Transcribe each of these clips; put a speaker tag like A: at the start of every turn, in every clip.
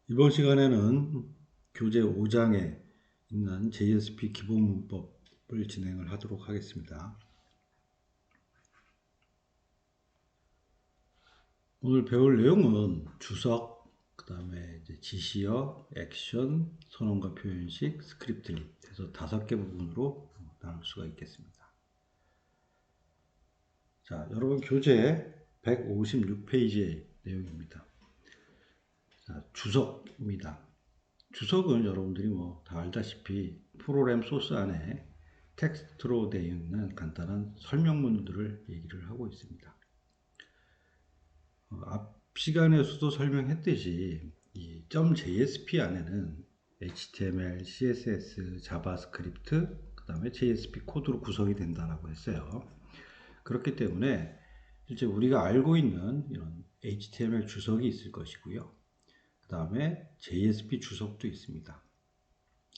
A: 이번 시간에는 교재 5장에 있는 JSP 기본 문법을 진행을 하도록 하겠습니다. 오늘 배울 내용은 주석, 그 다음에 지시어, 액션, 선언과 표현식, 스크립트릿 해서 5개 부분으로 나눌 수가 있겠습니다. 자, 여러분 교재 156페이지의 내용입니다. 자, 주석입니다. 주석은 여러분들이 다 알다시피 프로그램 소스 안에 텍스트로 되어 있는 간단한 설명문들을 얘기를 하고 있습니다. 앞 시간에서도 설명했듯이 이 .jsp 안에는 HTML, CSS, 자바스크립트, 그 다음에 JSP 코드로 구성이 된다고 했어요. 그렇기 때문에 실제 우리가 알고 있는 이런 HTML 주석이 있을 것이고요. 그 다음에 JSP 주석도 있습니다.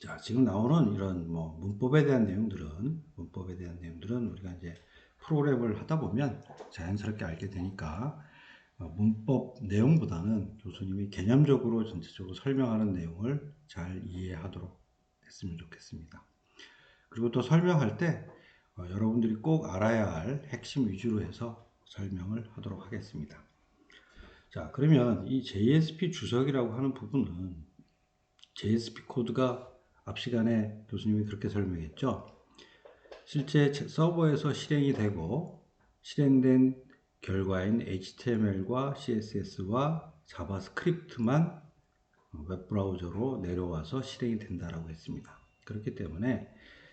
A: 자, 지금 나오는 이런 문법에 대한 내용들은 우리가 이제 프로그램을 하다 보면 자연스럽게 알게 되니까 문법 내용보다는 교수님이 개념적으로 전체적으로 설명하는 내용을 잘 이해하도록 했으면 좋겠습니다. 그리고 또 설명할 때 여러분들이 꼭 알아야 할 핵심 위주로 해서 설명을 하도록 하겠습니다. 자, 그러면 이 JSP 주석이라고 하는 부분은 JSP 코드가 앞 시간에 교수님이 그렇게 설명했죠. 실제 서버에서 실행이 되고 실행된 결과인 HTML과 CSS와 자바스크립트만 웹브라우저로 내려와서 실행이 된다라고 했습니다. 그렇기 때문에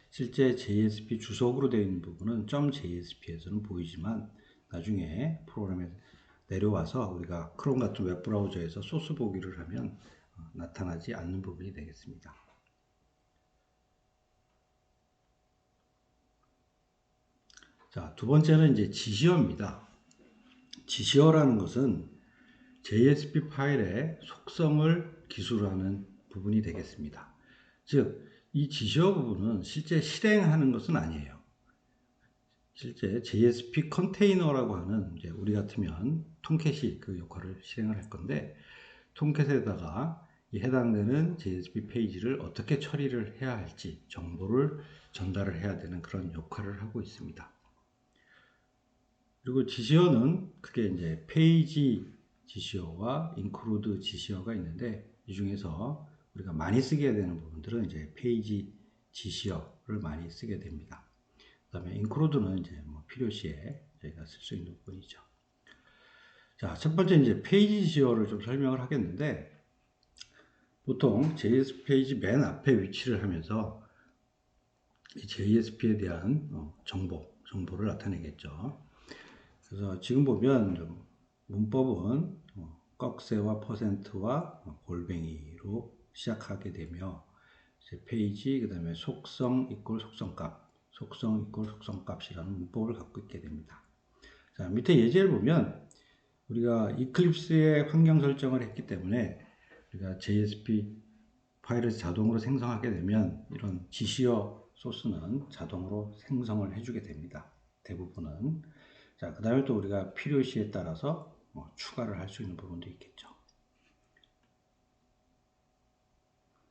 A: 실제 JSP 주석으로 되어 있는 부분은 .jsp에서는 보이지만 나중에 프로그램에 내려와서 우리가 크롬 같은 웹브라우저에서 소스 보기를 하면 나타나지 않는 부분이 되겠습니다. 자, 두 번째는 이제 지시어입니다. 지시어라는 것은 JSP 파일의 속성을 기술하는 부분이 되겠습니다. 즉, 이 지시어 부분은 실제 실행하는 것은 아니에요. 실제 JSP 컨테이너라고 하는 이제 우리 같으면 톰캣이 그 역할을 실행을 할 건데 톰캣에다가 이 해당되는 JSP 페이지를 어떻게 처리를 해야 할지 정보를 전달을 해야 되는 그런 역할을 하고 있습니다. 그리고 지시어는 크게 이제 페이지 지시어와 include 지시어가 있는데 이 중에서 우리가 많이 쓰게 되는 부분들은 이제 페이지 지시어를 많이 쓰게 됩니다. 그 다음에 include는 이제 필요시에 저희가 쓸 수 있는 부분이죠. 자, 첫 번째 이제 페이지 지시어를 좀 설명을 하겠는데 보통 JS 페이지 맨 앞에 위치를 하면서 이 JSP에 대한 정보를 나타내겠죠. 그래서 지금 보면 문법은 꺽쇠와 퍼센트와 골뱅이로 시작하게 되며 이제 페이지, 그 다음에 속성 이꼴 속성값, 속성 이꼴 속성값이라는 문법을 갖고 있게 됩니다. 자, 밑에 예제를 보면 우리가 이클립스에 환경 설정을 했기 때문에 우리가 JSP 파일을 자동으로 생성하게 되면 이런 지시어 소스는 자동으로 생성을 해주게 됩니다. 대부분은. 자, 그 다음에 또 우리가 필요시에 따라서 추가를 할 수 있는 부분도 있겠죠.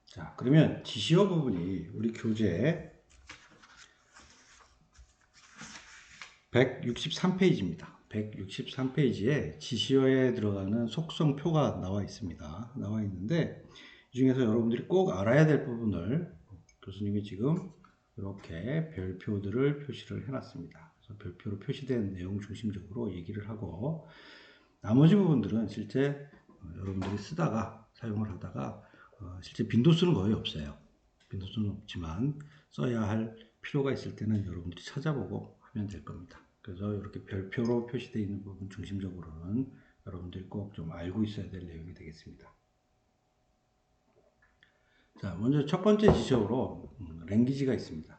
A: 자, 그러면 지시어 부분이 우리 교재 163페이지입니다. 163페이지에 지시어에 들어가는 속성표가 나와 있습니다. 나와 있는데 이 중에서 여러분들이 꼭 알아야 될 부분을 교수님이 지금 이렇게 별표들을 표시를 해놨습니다. 그래서 별표로 표시된 내용 중심적으로 얘기를 하고 나머지 부분들은 실제 여러분들이 쓰다가 사용을 하다가 실제 빈도수는 거의 없어요. 빈도수는 없지만 써야 할 필요가 있을 때는 여러분들이 찾아보고 하면 될 겁니다. 그래서 이렇게 별표로 표시되어 있는 부분 중심적으로는 여러분들이 꼭 좀 알고 있어야 될 내용이 되겠습니다. 자, 먼저 첫 번째 지적으로 랭귀지가 있습니다.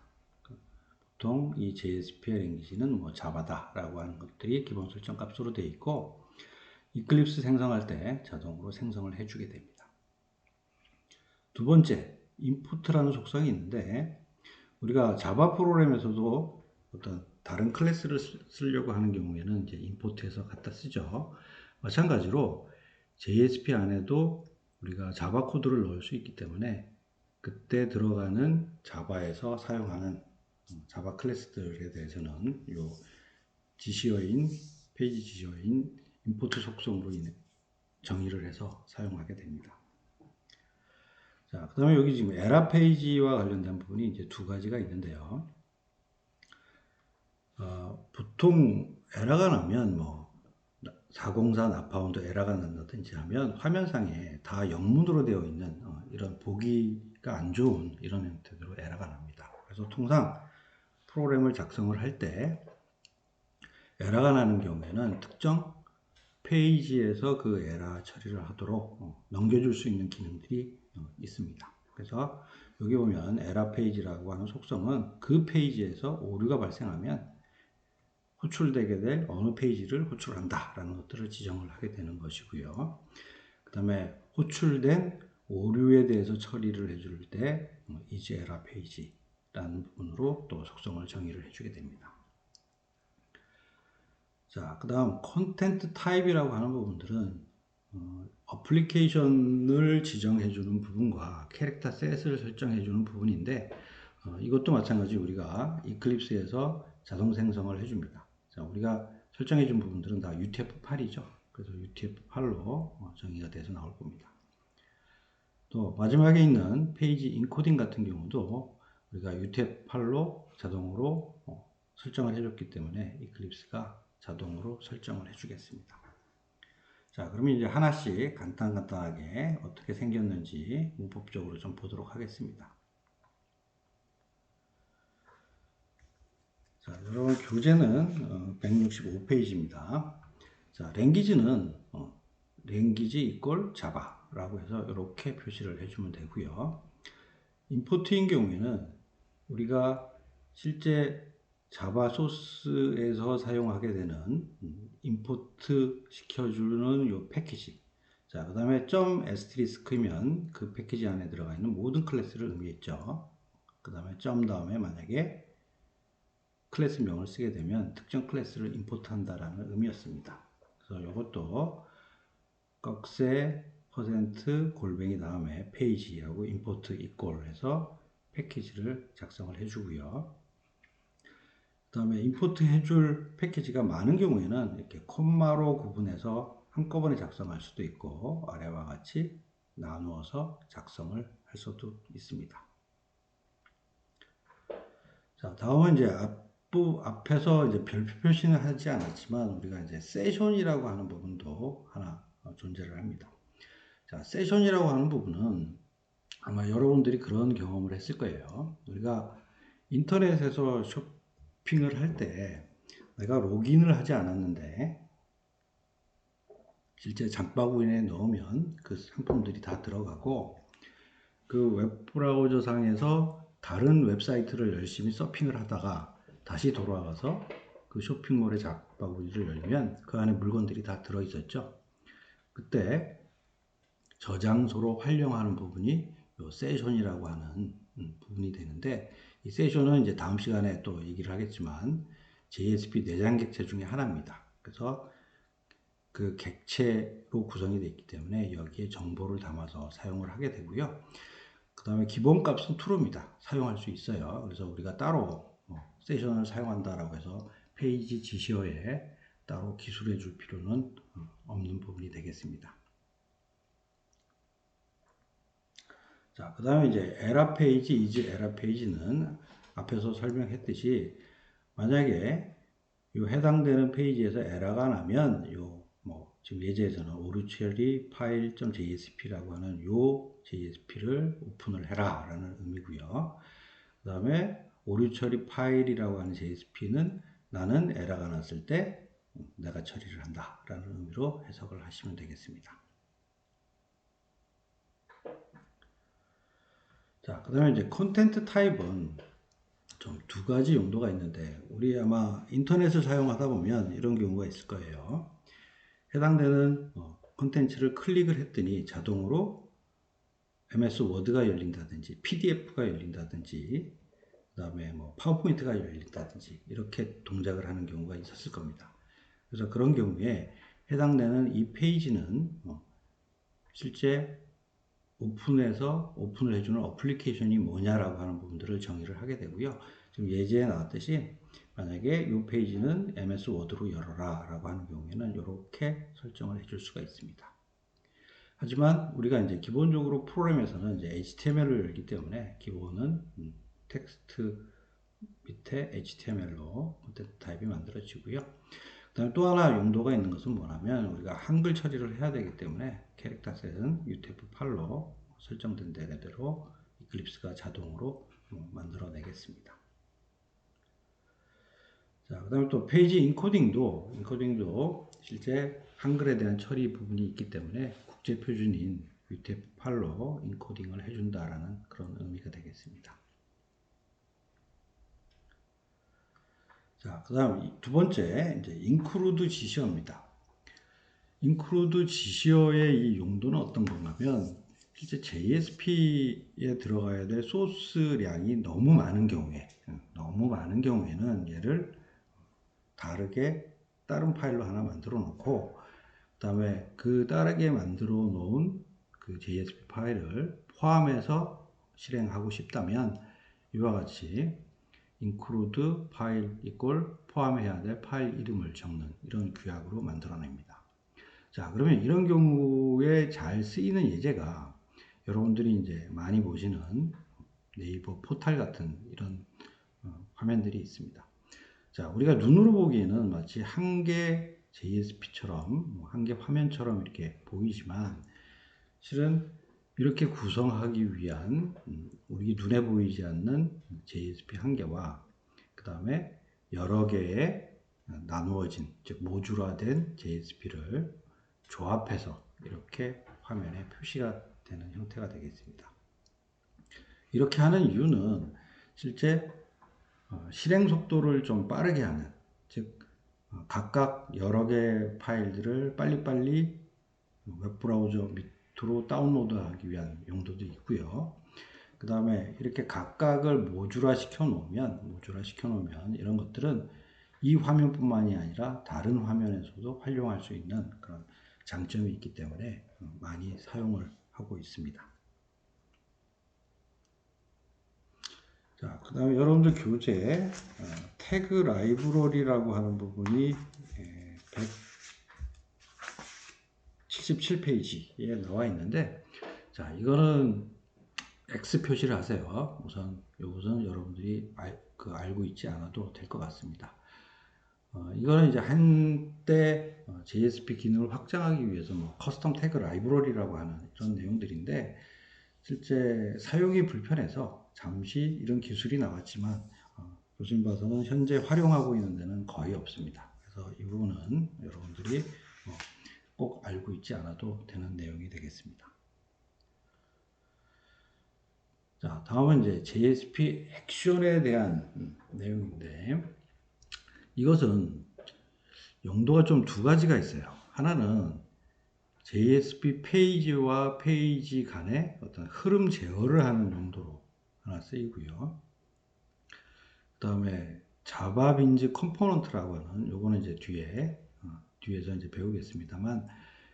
A: 보통 이 JSP의 랭귀지는 자바다라고 하는 것들이 기본 설정 값으로 되어 있고 이클립스 생성할 때 자동으로 생성을 해주게 됩니다. 두 번째, 인풋이라는 속성이 있는데 우리가 자바 프로그램에서도 어떤 다른 클래스를 쓰려고 하는 경우에는 이제 임포트해서 갖다 쓰죠. 마찬가지로 JSP 안에도 우리가 자바 코드를 넣을 수 있기 때문에 그때 들어가는 자바에서 사용하는 자바 클래스들에 대해서는 요 지시어인 페이지 지시어인 임포트 속성으로 정의를 해서 사용하게 됩니다. 자, 그 다음에 여기 지금 에라 페이지와 관련된 부분이 이제 두 가지가 있는데요. 보통 에라가 나면 뭐 404 나파운드 에라가 난다든지 하면 화면상에 다 영문으로 되어 있는 이런 보기가 안 좋은 이런 형태로 에라가 납니다. 그래서 통상 프로그램을 작성을 할 때 에라가 나는 경우에는 특정 페이지에서 그 에라 처리를 하도록 넘겨줄 수 있는 기능들이 있습니다. 그래서 여기 보면 에라 페이지라고 하는 속성은 그 페이지에서 오류가 발생하면 호출되게 될 어느 페이지를 호출한다 라는 것들을 지정을 하게 되는 것이고요. 그 다음에 호출된 오류에 대해서 처리를 해줄 때 is error page라는 부분으로 또 속성을 정의를 해주게 됩니다. 자, 그 다음 컨텐트 타입이라고 하는 부분들은 어플리케이션을 지정해주는 부분과 캐릭터 셋을 설정해주는 부분인데 이것도 마찬가지 우리가 이클립스에서 자동 생성을 해줍니다. 자, 우리가 설정해준 부분들은 다 UTF-8이죠. 그래서 UTF-8로 정의가 돼서 나올 겁니다. 또 마지막에 있는 페이지 인코딩 같은 경우도 우리가 UTF-8로 자동으로 설정을 해줬기 때문에 이클립스가 자동으로 설정을 해주겠습니다. 자, 그러면 이제 하나씩 간단하게 어떻게 생겼는지 문법적으로 좀 보도록 하겠습니다. 자, 여러분 교재는 165페이지입니다. 자, 랭귀지는 랭귀지 이퀄 자바라고 해서 이렇게 표시를 해주면 되고요. 임포트인 경우에는 우리가 실제 자바 소스에서 사용하게 되는 임포트 시켜주는 요 패키지. 자, 그 다음에 .**이면 그 패키지 안에 들어가 있는 모든 클래스를 의미했죠. 그 다음에 다음에 만약에 클래스명을 쓰게 되면 특정 클래스를 임포트 한다라는 의미였습니다. 그래서 이것도 꺽쇠 %골뱅이 다음에 페이지하고 임포트 이퀄 해서 패키지를 작성을 해주고요. 그 다음에 임포트 해줄 패키지가 많은 경우에는 이렇게 콤마로 구분해서 한꺼번에 작성할 수도 있고 아래와 같이 나누어서 작성을 할 수도 있습니다. 자, 다음은 이제 앞에서 이제 별표 표시는 하지 않았지만 우리가 이제 세션이라고 하는 부분도 하나 존재를 합니다. 자, 세션이라고 하는 부분은 아마 여러분들이 그런 경험을 했을 거예요. 우리가 인터넷에서 쇼핑을 할 때 내가 로그인을 하지 않았는데 실제 장바구니에 넣으면 그 상품들이 다 들어가고 그 웹브라우저 상에서 다른 웹사이트를 열심히 서핑을 하다가 다시 돌아가서 그 쇼핑몰의 장바구니를 열면 그 안에 물건들이 다 들어있었죠. 그때 저장소로 활용하는 부분이 요 세션이라고 하는 부분이 되는데 이 세션은 이제 다음 시간에 또 얘기를 하겠지만 JSP 내장 객체 중에 하나입니다. 그래서 그 객체로 구성이 되어 있기 때문에 여기에 정보를 담아서 사용을 하게 되고요. 그 다음에 기본값은 true입니다. 사용할 수 있어요. 그래서 우리가 따로 세션을 사용한다라고 해서 페이지 지시어에 따로 기술해 줄 필요는 없는 부분이 되겠습니다. 자, 그 다음에 이제 에라 페이지, is 에라 페이지는 앞에서 설명했듯이 만약에 이 해당되는 페이지에서 에러가 나면 지금 예제에서는 오류 처리 파일.jsp라고 하는 요 JSP를 오픈을 해라 라는 의미고요. 그 다음에 오류 처리 파일이라고 하는 JSP는 나는 에러가 났을 때 내가 처리를 한다 라는 의미로 해석을 하시면 되겠습니다. 자, 그 다음에 이제 콘텐트 타입은 좀 두 가지 용도가 있는데 우리 아마 인터넷을 사용하다 보면 이런 경우가 있을 거예요. 해당되는 콘텐츠를 클릭을 했더니 자동으로 MS 워드가 열린다든지 PDF가 열린다든지 그 다음에 파워포인트가 열린다든지 이렇게 동작을 하는 경우가 있었을 겁니다. 그래서 그런 경우에 해당되는 이 페이지는 실제 오픈을 해주는 어플리케이션이 뭐냐라고 하는 부분들을 정의를 하게 되고요. 지금 예제에 나왔듯이 만약에 이 페이지는 MS 워드로 열어라 라고 하는 경우에는 이렇게 설정을 해줄 수가 있습니다. 하지만 우리가 이제 기본적으로 프로그램에서는 이제 HTML을 열기 때문에 기본은 텍스트 밑에 HTML로 콘텐츠 타입이 만들어지고요. 그다음에 또 하나 용도가 있는 것은 뭐냐면 우리가 한글 처리를 해야 되기 때문에 캐릭터셋은 UTF-8로 설정된 대로 이클립스가 자동으로 만들어내겠습니다. 자, 그다음에 또 페이지 인코딩도 실제 한글에 대한 처리 부분이 있기 때문에 국제 표준인 UTF-8로 인코딩을 해준다라는 그런 의미가 되겠습니다. 자, 그다음 두 번째 이제 include 지시어입니다. include 지시어의 이 용도는 어떤 건가면 실제 JSP에 들어가야 될 소스량이 너무 많은 경우에는 얘를 다르게 다른 파일로 하나 만들어 놓고 그다음에 그 다르게 만들어 놓은 그 JSP 파일을 포함해서 실행하고 싶다면 이와 같이 include 파일 이꼴 포함해야 될 파일 이름을 적는 이런 규약으로 만들어냅니다. 자, 그러면 이런 경우에 잘 쓰이는 예제가 여러분들이 이제 많이 보시는 네이버 포탈 같은 이런 화면들이 있습니다. 자, 우리가 눈으로 보기에는 마치 한 개 JSP처럼 한 개 화면처럼 이렇게 보이지만 실은 이렇게 구성하기 위한 우리 눈에 보이지 않는 JSP 한 개와 그 다음에 여러 개의 나누어진 즉 모듈화된 JSP를 조합해서 이렇게 화면에 표시가 되는 형태가 되겠습니다. 이렇게 하는 이유는 실제 실행 속도를 좀 빠르게 하는 즉 각각 여러 개의 파일들을 빨리빨리 웹브라우저 밑으로 다운로드하기 위한 용도도 있고요. 그 다음에 이렇게 각각을 모듈화 시켜 놓으면 이런 것들은 이 화면뿐만이 아니라 다른 화면에서도 활용할 수 있는 그런 장점이 있기 때문에 많이 사용을 하고 있습니다. 자, 그 다음에 여러분들 교재 태그 라이브러리라고 하는 부분이 177페이지에 나와 있는데 자, 이거는 X 표시를 하세요. 우선 이것은 여러분들이 알고 있지 않아도 될 것 같습니다. 이거는 이제 한때 JSP 기능을 확장하기 위해서 커스텀 태그 라이브러리라고 하는 이런 내용들인데 실제 사용이 불편해서 잠시 이런 기술이 나왔지만 교수님 봐서는 현재 활용하고 있는 데는 거의 없습니다. 그래서 이 부분은 여러분들이 꼭 알고 있지 않아도 되는 내용이 되겠습니다. 자, 다음은 이제 JSP 액션에 대한 내용인데 이것은 용도가 좀 두 가지가 있어요. 하나는 JSP 페이지와 페이지 간의 어떤 흐름 제어를 하는 용도로 하나 쓰이고요. 그 다음에 자바 빈즈 컴포넌트라고 하는 요거는 이제 뒤에서 이제 배우겠습니다만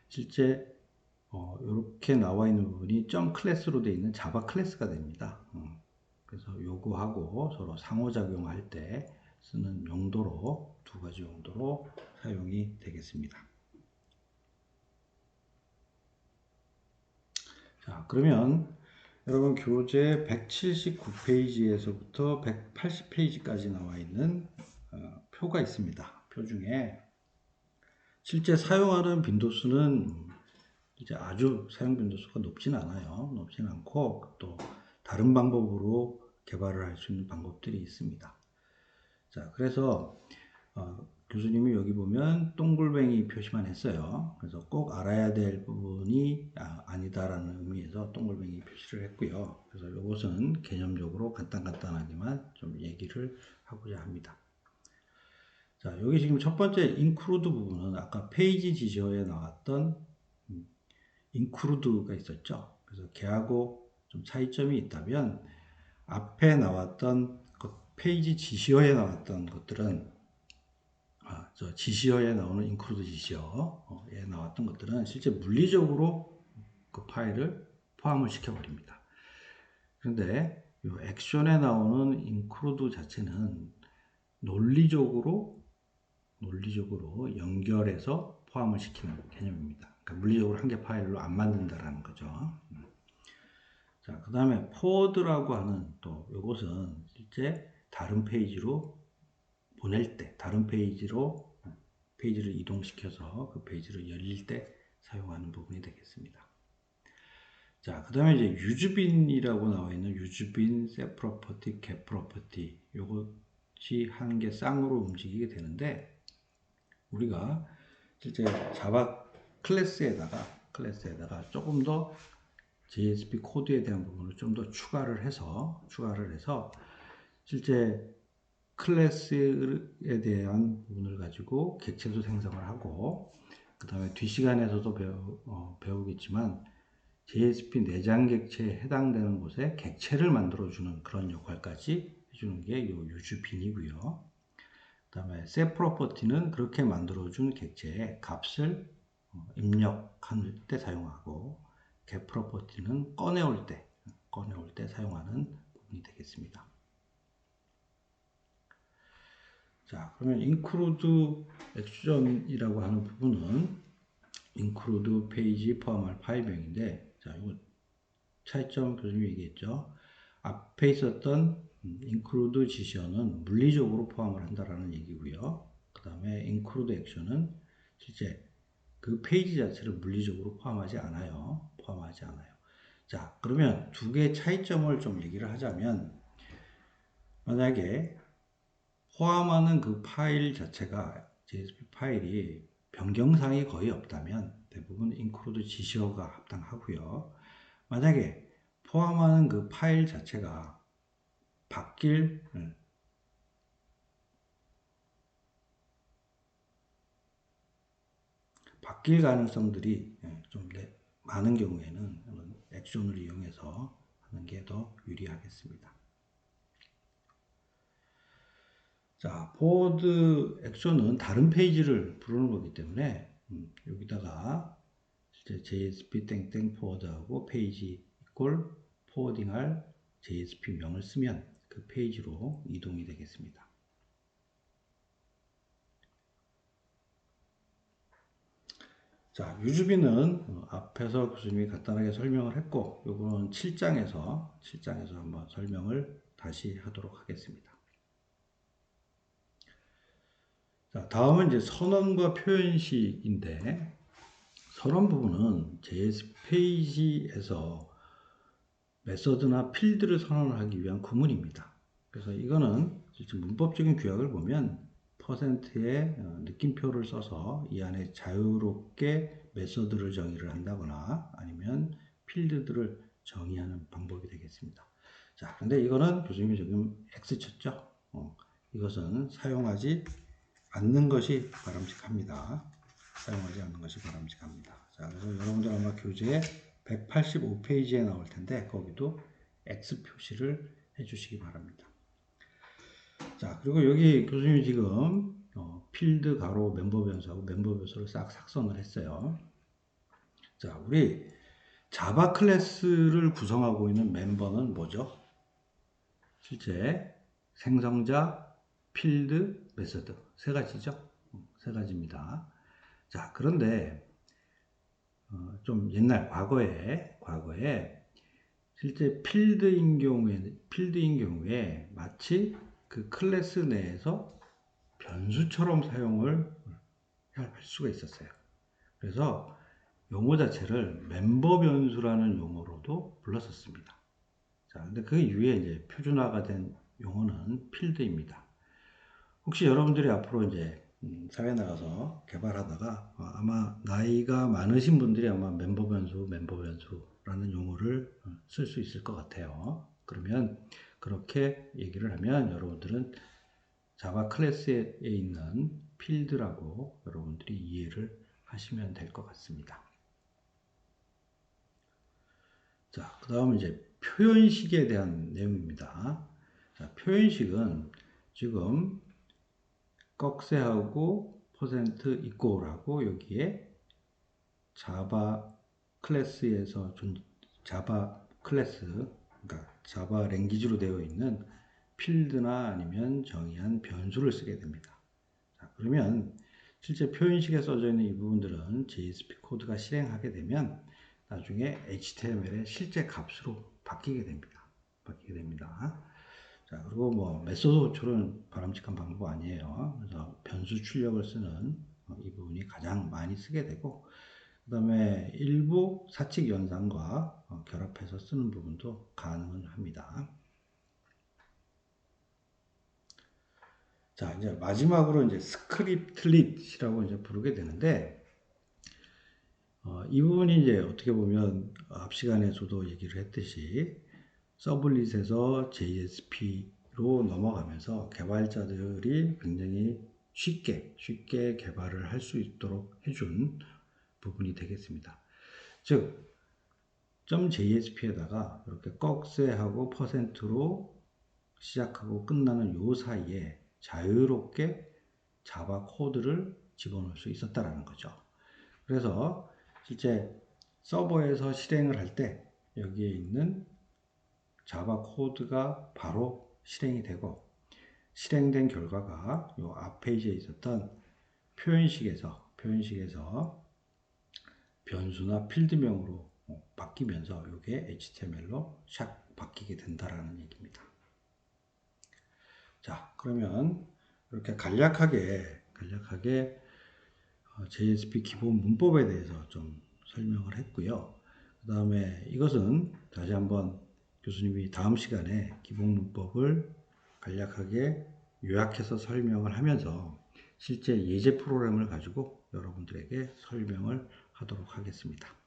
A: 실제 이렇게 나와 있는 부분이 점 클래스로 되어 있는 자바 클래스가 됩니다. 그래서 요거하고 서로 상호작용할 때 쓰는 용도로 두 가지 용도로 사용이 되겠습니다. 자, 그러면 여러분 교재 179페이지에서부터 180페이지까지 나와 있는 표가 있습니다. 표 중에 실제 사용하는 빈도수는 이제 아주 사용 빈도수가 높진 않아요. 높진 않고 또 다른 방법으로 개발을 할 수 있는 방법들이 있습니다. 자, 그래서 교수님이 여기 보면 동글뱅이 표시만 했어요. 그래서 꼭 알아야 될 부분이 아니다라는 의미에서 동글뱅이 표시를 했고요. 그래서 이것은 개념적으로 간단하게만 좀 얘기를 하고자 합니다. 자, 여기 지금 첫 번째 include 부분은 아까 페이지 지시어에 나왔던 include가 있었죠. 그래서 걔하고 좀 차이점이 있다면 앞에 나왔던 페이지 지시어에 나왔던 것들은 저 지시어에 나오는 include 지시어에 나왔던 것들은 실제 물리적으로 그 파일을 포함을 시켜버립니다. 그런데 이 액션에 나오는 include 자체는 논리적으로 연결해서 포함을 시키는 개념입니다. 그러니까 물리적으로 한 개 파일로 안 만든다라는 거죠. 자, 그 다음에 forward라고 하는 또 이것은 실제 다른 페이지로 보낼 때, 다른 페이지를 이동시켜서 그 페이지를 열릴 때 사용하는 부분이 되겠습니다. 자, 그 다음에 이제 유즈빈이라고 나와 있는 유즈빈, set property, get property 이것이 한 개 쌍으로 움직이게 되는데 우리가 실제 자바 클래스에다가 조금 더 JSP 코드에 대한 부분을 좀 더 추가를 해서 실제 클래스에 대한 부분을 가지고 객체도 생성을 하고 그 다음에 뒷시간에서도 배우겠지만 JSP 내장 객체에 해당되는 곳에 객체를 만들어주는 그런 역할까지 해주는 게 이 유즈빈이고요. 그 다음에 set property는 그렇게 만들어준 객체의 값을 입력할 때 사용하고 get property는 꺼내올 때 사용하는 부분이 되겠습니다. 자, 그러면 include 액션이라고 하는 부분은 include 페이지 포함할 파일명인데, 자, 이거 차이점 교수님이 얘기했죠. 앞에 있었던 include 지시어는 물리적으로 포함을 한다라는 얘기고요. 그 다음에 include 액션은 실제 그 페이지 자체를 물리적으로 포함하지 않아요. 자, 그러면 두 개의 차이점을 좀 얘기를 하자면, 만약에 포함하는 그 파일 자체가 JSP 파일이 변경사항이 거의 없다면 대부분 include 지시어가 합당하고요. 만약에 포함하는 그 파일 자체가 바뀔 가능성들이 좀 많은 경우에는 액션을 이용해서 하는 게 더 유리하겠습니다. 자, forward 액션은 다른 페이지를 부르는 거기 때문에 여기다가 실제 JSP 땡땡 forward하고 페이지 이꼴 forwarding 할 JSP 명을 쓰면 그 페이지로 이동이 되겠습니다. 자, 유즈빈은 앞에서 교수님이 간단하게 설명을 했고, 요거는 7장에서 한번 설명을 다시 하도록 하겠습니다. 자, 다음은 이제 선언과 표현식인데, 선언 부분은 JS 페이지에서 메서드나 필드를 선언하기 위한 구문입니다. 그래서 이거는 실제 문법적인 규약을 보면 %의 느낌표를 써서 이 안에 자유롭게 메서드를 정의를 한다거나 아니면 필드들을 정의하는 방법이 되겠습니다. 자, 근데 이거는 교수님이 지금 X 쳤죠? 이것은 사용하지 않는 것이 바람직합니다. 자, 그래서 여러분들 아마 교재 185페이지에 나올 텐데 거기도 X 표시를 해주시기 바랍니다. 자, 그리고 여기 교수님이 지금 필드 가로 멤버 변수하고 멤버 변수를 싹 삭선을 했어요. 자, 우리 자바 클래스를 구성하고 있는 멤버는 뭐죠? 실제 생성자, 필드, 메서드 세 가지죠? 세 가지입니다. 자, 그런데 좀 옛날 과거에 실제 필드인 경우에 마치 그 클래스 내에서 변수처럼 사용을 할 수가 있었어요. 그래서 용어 자체를 멤버 변수라는 용어로도 불렀었습니다. 자, 근데 그 이후에 이제 표준화가 된 용어는 필드입니다. 혹시 여러분들이 앞으로 이제 사회 나가서 개발하다가 아마 나이가 많으신 분들이 아마 멤버 변수라는 용어를 쓸 수 있을 것 같아요. 그러면 그렇게 얘기를 하면 여러분들은 자바 클래스에 있는 필드라고 여러분들이 이해를 하시면 될 것 같습니다. 자, 그 다음 이제 표현식에 대한 내용입니다. 자, 표현식은 지금 꺽쇠하고 %equal하고 여기에 자바 클래스에서 자바 클래스, 그러니까 자바 랭귀지로 되어 있는 필드나 아니면 정의한 변수를 쓰게 됩니다. 자, 그러면 실제 표현식에 써져 있는 이 부분들은 JSP 코드가 실행하게 되면 나중에 HTML의 실제 값으로 바뀌게 됩니다. 자, 그리고 뭐 메소드 호출은 바람직한 방법 아니에요. 그래서 변수 출력을 쓰는 이 부분이 가장 많이 쓰게 되고, 그 다음에 일부 사칙 연산과 결합해서 쓰는 부분도 가능은 합니다. 자, 이제 마지막으로 이제 스크립트릿이라고 이제 부르게 되는데, 이 부분이 이제 어떻게 보면 앞 시간에서도 얘기를 했듯이 서블릿에서 JSP로 넘어가면서 개발자들이 굉장히 쉽게 개발을 할 수 있도록 해준 부분이 되겠습니다. 즉, .jsp에다가 이렇게 꺽쇠하고 퍼센트로 시작하고 끝나는 요 사이에 자유롭게 자바 코드를 집어넣을 수 있었다라는 거죠. 그래서 실제 서버에서 실행을 할 때 여기에 있는 자바 코드가 바로 실행이 되고, 실행된 결과가 요 앞 페이지에 있었던 표현식에서 변수나 필드명으로 바뀌면서 이게 HTML로 샥 바뀌게 된다라는 얘기입니다. 자, 그러면 이렇게 간략하게 JSP 기본 문법에 대해서 좀 설명을 했고요. 그 다음에 이것은 다시 한번 교수님이 다음 시간에 기본 문법을 간략하게 요약해서 설명을 하면서 실제 예제 프로그램을 가지고 여러분들에게 설명을 하도록 하겠습니다.